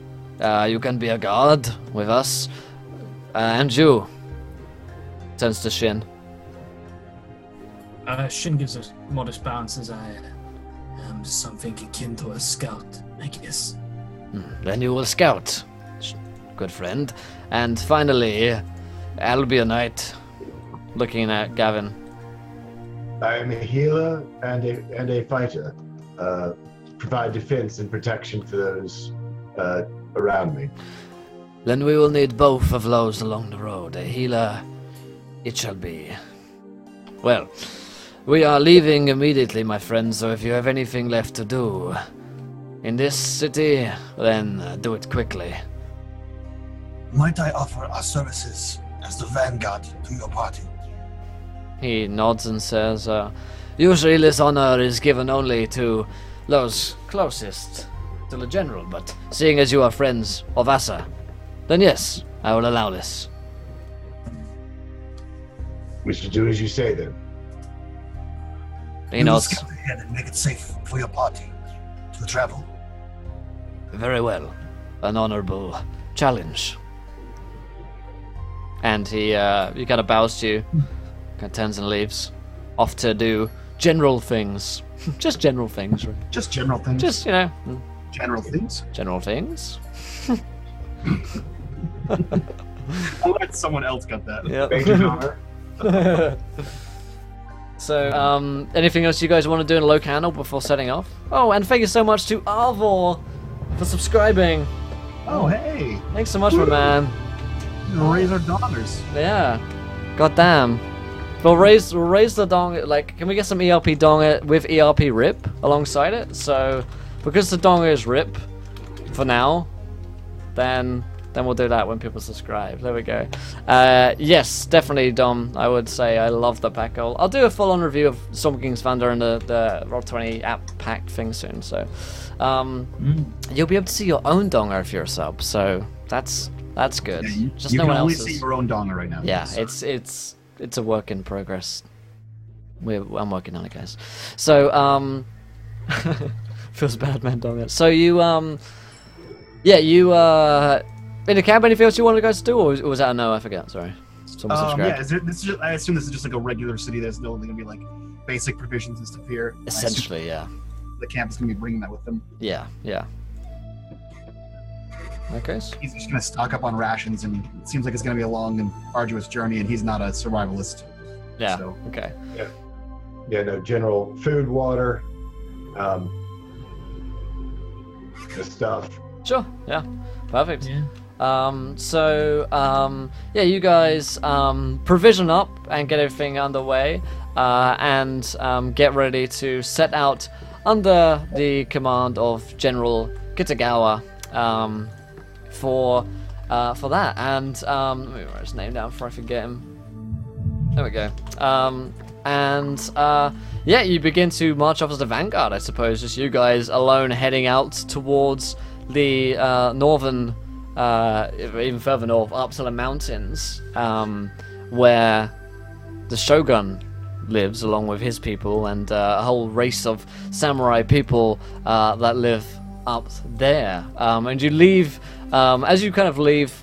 You can be a guard with us, and you." Turns to Shin. Shin gives a modest bow and says, I am something akin to a scout, I guess. Then you will scout, good friend. And finally, Albionite, looking at Gavin. I am a healer and a fighter. Provide defense and protection for those around me. Then we will need both of those along the road. A healer, it shall be. Well, we are leaving immediately, my friends, so if you have anything left to do in this city, then do it quickly. Might I offer our services as the vanguard to your party? He nods and says, usually this honor is given only to those closest to the general, but seeing as you are friends of Asa, then yes, I will allow this. We should do as you say then. He We will nods. scout ahead and make it safe for your party to travel. Very well. An honorable challenge. And he kind of bows to you, kind of turns and leaves, off to do general things. Just general things, right? Just general things. Just, you know, general things. general things. I'll let someone else cut that. Thank you, Connor. So, anything else you guys want to do in Locanal before setting off? Oh, and thank you so much to Arvor for subscribing. Oh, hey. Thanks so much, my man. Raise our daughters. Yeah. God damn. We'll raise the dong. Like, can we get some ERP dong with ERP rip alongside it? So, because the dong is rip for now, then we'll do that when people subscribe. There we go. Yes, definitely, Dom. I would say I love the pack. I'll do a full-on review of Storm King's Thunder and the Roll20 app pack thing soon. So, you'll be able to see your own donger if you're a sub. So that's good. Yeah, Just you no can one only else's. see your own donger right now. Yeah, So. it's a work in progress. I'm working on it, guys. So feels bad, man, donger. So you in the camp, anything else you wanted guys to do, or was that a no? I forget. Sorry. Someone subscribed. Yeah, I assume this is just like a regular city. There's only gonna be like basic provisions and stuff here. I assume Essentially, yeah. the camp is gonna be bringing that with them. Yeah. Okay. He's just gonna stock up on rations, and it seems like it's gonna be a long and arduous journey. And he's not a survivalist. Yeah. So. Okay. Yeah, no, general food, water, the stuff. Sure. Yeah. Perfect. Yeah. You guys provision up and get everything underway, and get ready to set out under the command of General Kitagawa for that. And let me write his name down before I forget him. There we go. You begin to march off as the vanguard, I suppose. Just you guys alone heading out towards the northern. Even further north, up to the mountains, where the Shogun lives, along with his people, and a whole race of samurai people that live up there. And you leave, as you kind of leave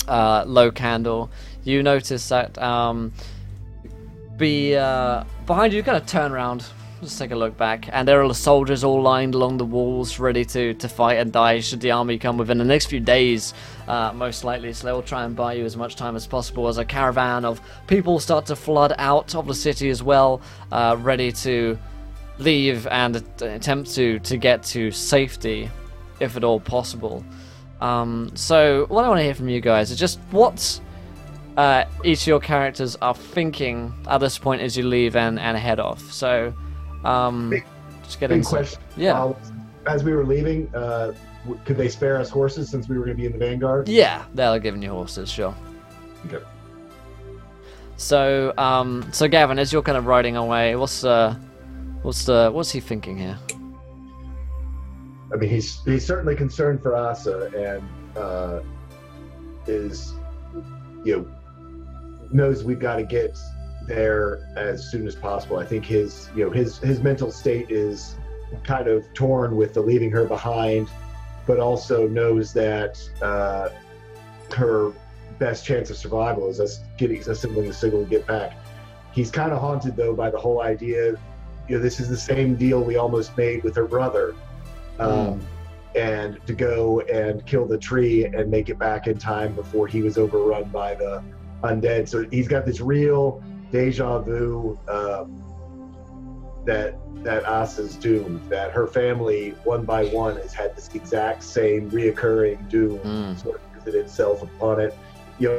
Low Candle, you notice that behind you, kind of turn around. Just take a look back, and there are the soldiers all lined along the walls, ready to fight and die should the army come within the next few days, most likely. So they'll try and buy you as much time as possible as a caravan of people start to flood out of the city as well, ready to leave and attempt to get to safety, if at all possible. So what I want to hear from you guys is just what each of your characters are thinking at this point as you leave and head off. So. Just get Big insight. question. Yeah. As we were leaving, could they spare us horses since we were going to be in the vanguard? Yeah, they're giving you horses, sure. Okay. So, Gavin, as you're kind of riding away, what's he thinking here? I mean, he's certainly concerned for Asa, and is, knows we've got to get there as soon as possible. I think his mental state is kind of torn with the leaving her behind, but also knows that her best chance of survival is us assembling the Sigil to get back. He's kind of haunted though by the whole idea. This is the same deal we almost made with her brother, and to go and kill the tree and make it back in time before he was overrun by the undead. So he's got this real deja vu that Asa's doomed, that her family one by one has had this exact same reoccurring doom sort of visit itself upon it,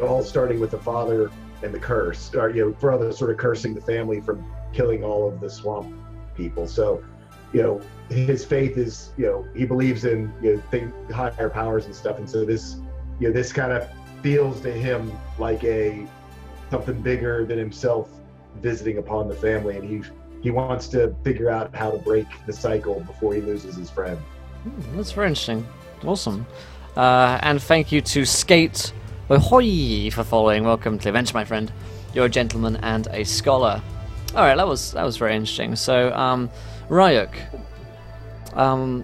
all starting with the father and the curse, or brother sort of cursing the family from killing all of the swamp people. So his faith is, he believes in higher powers and stuff, and so this this kind of feels to him like something bigger than himself visiting upon the family, and he wants to figure out how to break the cycle before he loses his friend. That's very interesting. Awesome. And thank you to Skate Ahoy for following. Welcome to the adventure, my friend. You're a gentleman and a scholar. All right, that was very interesting. So, Ryuk,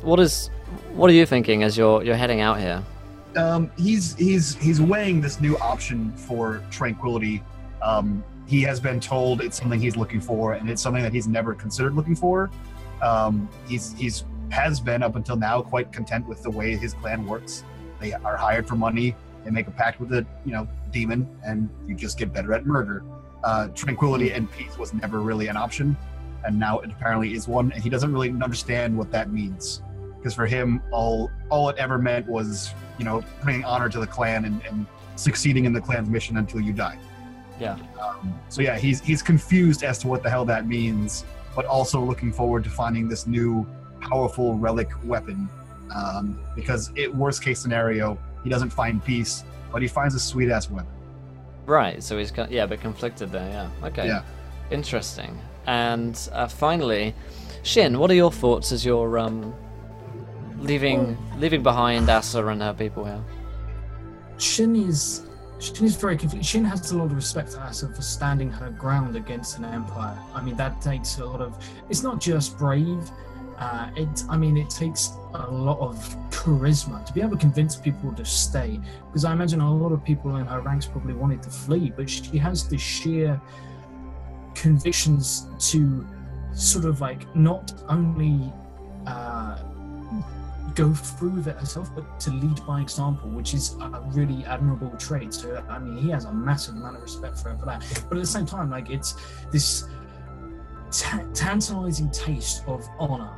what are you thinking as you're heading out here? He's weighing this new option for tranquility. He has been told it's something he's looking for, and it's something that he's never considered looking for. He's has been up until now quite content with the way his clan works. They are hired for money. They make a pact with a demon, and you just get better at murder. Tranquility and peace was never really an option, and now it apparently is one. And he doesn't really understand what that means, because for him, all it ever meant was bringing honor to the clan and succeeding in the clan's mission until you die. Yeah. So yeah, he's confused as to what the hell that means, but also looking forward to finding this new powerful relic weapon. Because worst case scenario, he doesn't find peace, but he finds a sweet ass weapon. Right. So he's a bit conflicted there. Yeah. Okay. Yeah. Interesting. And finally, Shin, what are your thoughts as you're leaving behind Asa and her people here? Shin is very confused. Shin has a lot of respect for Asa for standing her ground against an empire. I mean, that takes a lot of. It's not just brave. It takes a lot of charisma to be able to convince people to stay. Because I imagine a lot of people in her ranks probably wanted to flee, but she has the sheer convictions to sort of not only go through that herself, but to lead by example, which is a really admirable trait. So I mean, he has a massive amount of respect for her for that. But at the same time, it's this tantalizing taste of honor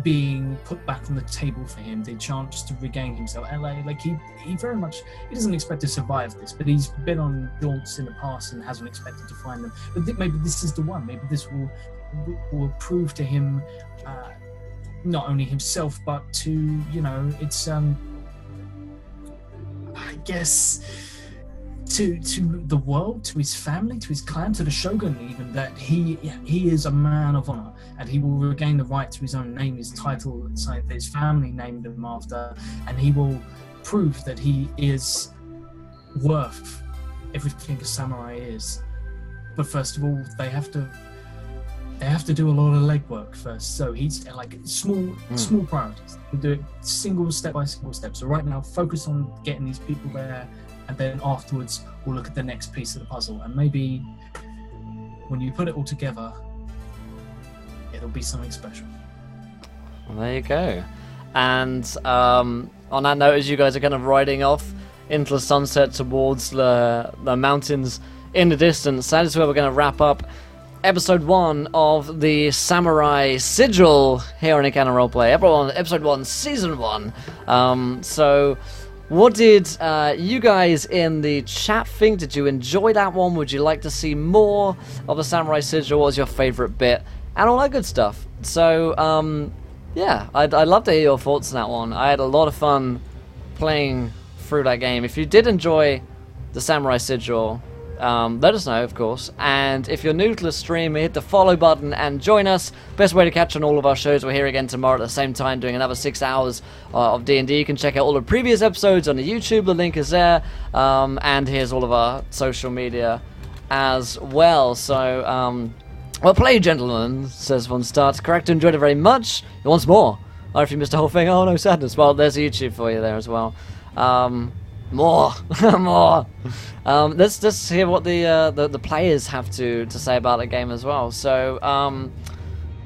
being put back on the table for him, the chance to regain himself. He very much, he doesn't expect to survive this, but he's been on jaunts in the past and hasn't expected to find them. But maybe this is the one. Maybe this will prove to him not only himself, but to it's I guess to the world, to his family, to his clan, to the shogun even, that he is a man of honor, and he will regain the right to his own name, his title, that his family named him after, and he will prove that he is worth everything a samurai is. But first of all, they have to do a lot of legwork first. So he's small priorities. We'll do it step by single step. So right now, focus on getting these people there, and then afterwards we'll look at the next piece of the puzzle. And maybe when you put it all together, it'll be something special. Well, there you go. And on that note, as you guys are kind of riding off into the sunset towards the mountains in the distance, that is where we're going to wrap up episode 1 of the Samurai Sigil here on Ikana Roleplay. Episode 1, season 1. So what did you guys in the chat think? Did you enjoy that one? Would you like to see more of the Samurai Sigil? What was your favorite bit? And all that good stuff. So yeah, I'd love to hear your thoughts on that one. I had a lot of fun playing through that game. If you did enjoy the Samurai Sigil, let us know, of course. And if you're new to the stream, hit the follow button and join us. Best way to catch on all of our shows. We're here again tomorrow at the same time doing another 6 hours of D&D. You can check out all the previous episodes on the YouTube. The link is there. And here's all of our social media as well. So, well played, gentlemen, says Von Start. Character enjoyed it very much. He wants more. Or if you missed the whole thing, oh no, sadness. Well, there's a YouTube for you there as well. More. More. Let's hear what the players have to say about the game as well. So,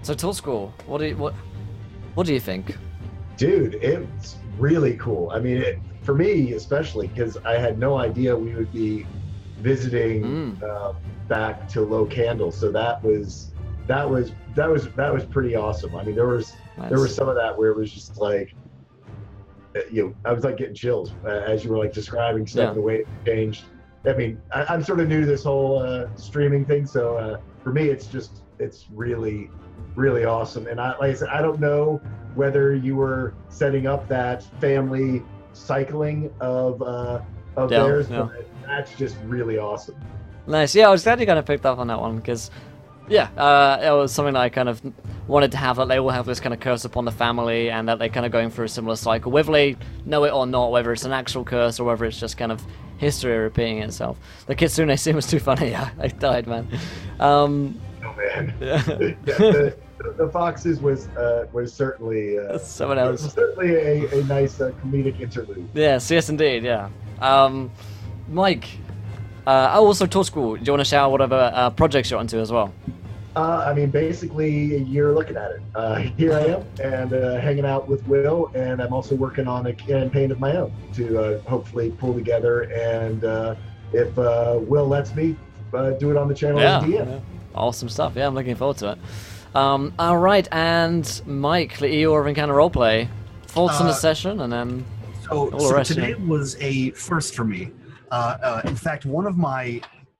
so Tool School, what do you think? Dude, it's really cool. I mean, for me especially, because I had no idea we would be visiting back to Low Candle, so that was pretty awesome. I mean, there was some of that where it was just like, I was like getting chills as you were like describing stuff and the way it changed. I mean, I'm sort of new to this whole streaming thing, so for me, it's really, really awesome. And like I said, I don't know whether you were setting up that family cycling of theirs, but that's just really awesome. Nice. Yeah, I was glad you kind of picked up on that one because, it was something that I kind of wanted to have, that they all have this kind of curse upon the family and that they're kind of going through a similar cycle, whether they know it or not, whether it's an actual curse or whether it's just kind of history repeating itself. The Kitsune scene was too funny. Yeah, I died, man. Oh man. Yeah. The foxes was certainly someone else. Was certainly a nice comedic interlude. Yes, indeed. Yeah. Mike. Also, Tool School. Do you want to share whatever projects you're onto as well? I mean, basically, you're looking at it. Here I am, and hanging out with Will, and I'm also working on a campaign of my own to hopefully pull together, and if Will lets me, do it on the channel as DM. Yeah. Awesome stuff. Yeah, I'm looking forward to it. All right, and Mike, the EU of Encounter Roleplay. Thoughts on the session, and then all the rest. So today was a first for me. In fact, one of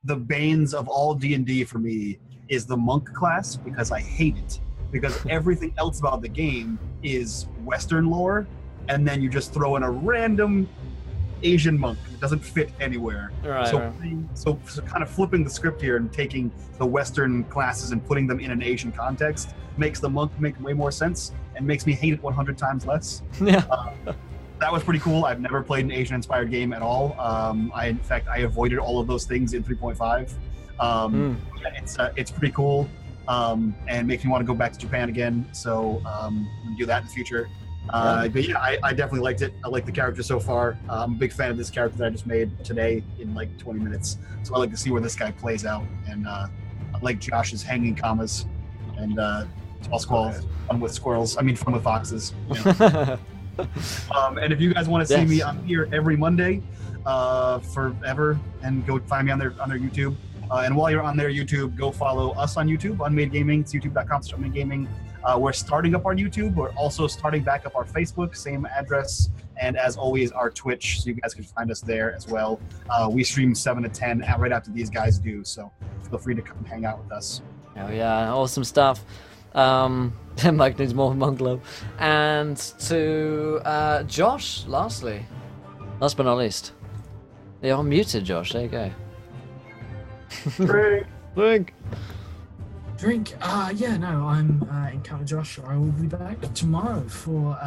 the banes of all D&D for me is the monk class, because I hate it. Because everything else about the game is Western lore, and then you just throw in a random Asian monk. It doesn't fit anywhere. Right, so kind of flipping the script here and taking the Western classes and putting them in an Asian context makes the monk make way more sense and makes me hate it 100 times less. Yeah. That was pretty cool. I've never played an Asian-inspired game at all. In fact, I avoided all of those things in 3.5. It's pretty cool, and makes me want to go back to Japan again. So I'm gonna do that in the future. But yeah, I definitely liked it. I like the character so far. I'm a big fan of this character that I just made today in like 20 minutes. So I like to see where this guy plays out. And I like Josh's hanging commas and tall squalls, fun with squirrels. I mean, fun with foxes. You know. And if you guys want to see me, I'm here every Monday forever, and go find me on their YouTube. And while you're on their YouTube, go follow us on YouTube, Unmade Gaming. It's youtube.com/Unmade Gaming. We're starting up our YouTube. We're also starting back up our Facebook, same address, and as always, our Twitch, so you guys can find us there as well. We stream 7 to 10 right after these guys do, so feel free to come hang out with us. Oh yeah, awesome stuff. Mike needs more monk love. And to Josh, last but not least. You're unmuted, Josh. There you go. Drink. I'm Encounter Josh. I will be back tomorrow for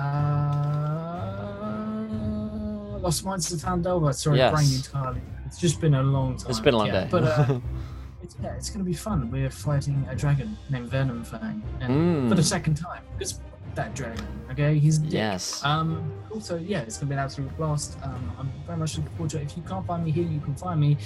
Lost Minds of Fandelver. Sorry, brain entirely. It's just been a long time. It's been a long day. But it's going to be fun. We're fighting a dragon named Venom Fang, and for the second time. Because that dragon, okay? He's a dick. Yes. Also, yeah, it's going to be an absolute blast. I'm very much looking forward to it. If you can't find me here, you can find me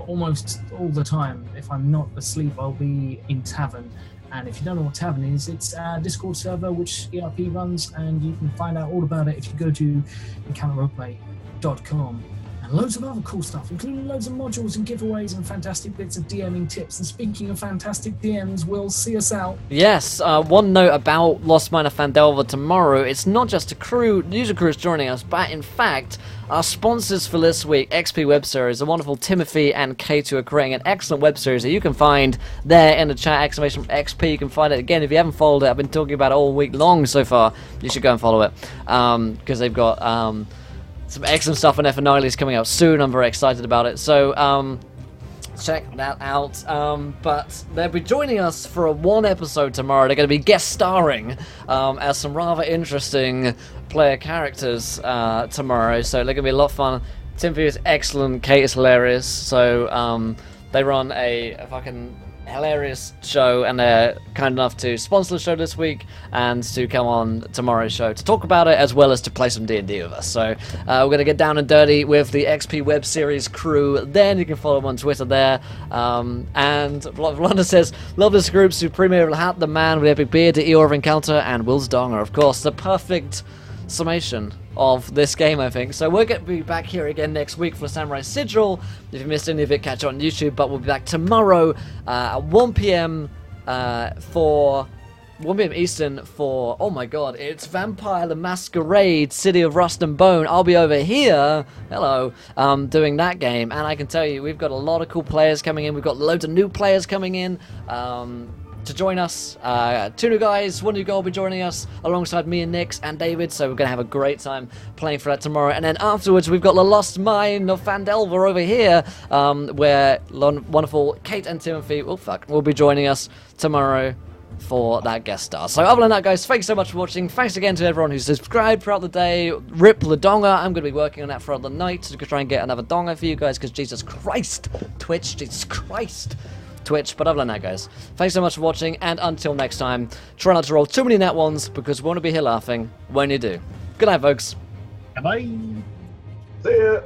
almost all the time. If I'm not asleep, I'll be in Tavern. And if you don't know what Tavern is, it's a Discord server which ERP runs, and you can find out all about it if you go to encounterroleplay.com. And loads of other cool stuff, including loads of modules and giveaways and fantastic bits of DMing tips. And speaking of fantastic DMs, we'll see us out. Yes, one note about Lost Mine of Fandelver tomorrow. It's not just a user crew is joining us, but in fact, our sponsors for this week, XP Web Series, the wonderful Timothy and K2 are creating an excellent web series that you can find there in the chat, exclamation XP. You can find it again if you haven't followed it. I've been talking about it all week long so far. You should go and follow it because they've got some excellent stuff on F&Iles coming out soon. I'm very excited about it. So check that out. But they'll be joining us for a one episode tomorrow. They're going to be guest starring as some rather interesting player characters tomorrow. So they're going to be a lot of fun. Timothy is excellent. Kate is hilarious. So they run a fucking hilarious show, and they're kind enough to sponsor the show this week and to come on tomorrow's show to talk about it as well as to play some D&D with us. So we're going to get down and dirty with the XP web series crew. Then you can follow them on Twitter there. And Vlonder says, love this group, Supreme Hat, the man with epic beard, the Eeyore of Encounter, and Will's Donger. Of course, the perfect summation of this game, I think. So we're going to be back here again next week for Samurai Sigil. If you missed any of it, catch it on YouTube. But we'll be back tomorrow at 1 p.m. for 1 p.m. Eastern for, oh my god, it's Vampire the Masquerade, City of Rust and Bone. I'll be over here, hello, doing that game. And I can tell you, we've got a lot of cool players coming in. We've got loads of new players coming in to join us. 2 new guys, 1 new girl will be joining us alongside me and Nix and David, so we're going to have a great time playing for that tomorrow. And then afterwards, we've got the Lost Mine of Fandelver over here, where wonderful Kate and Timothy, will be joining us tomorrow for that guest star. So other than that, guys, thanks so much for watching. Thanks again to everyone who subscribed throughout the day. Rip the donga. I'm going to be working on that throughout the night to try and get another donga for you guys, because Jesus Christ, Twitch, Jesus Christ, Twitch. But other than that, guys, thanks so much for watching, and until next time, try not to roll too many nat ones, because we want to be here laughing when you do. Good night, folks. Bye. See ya.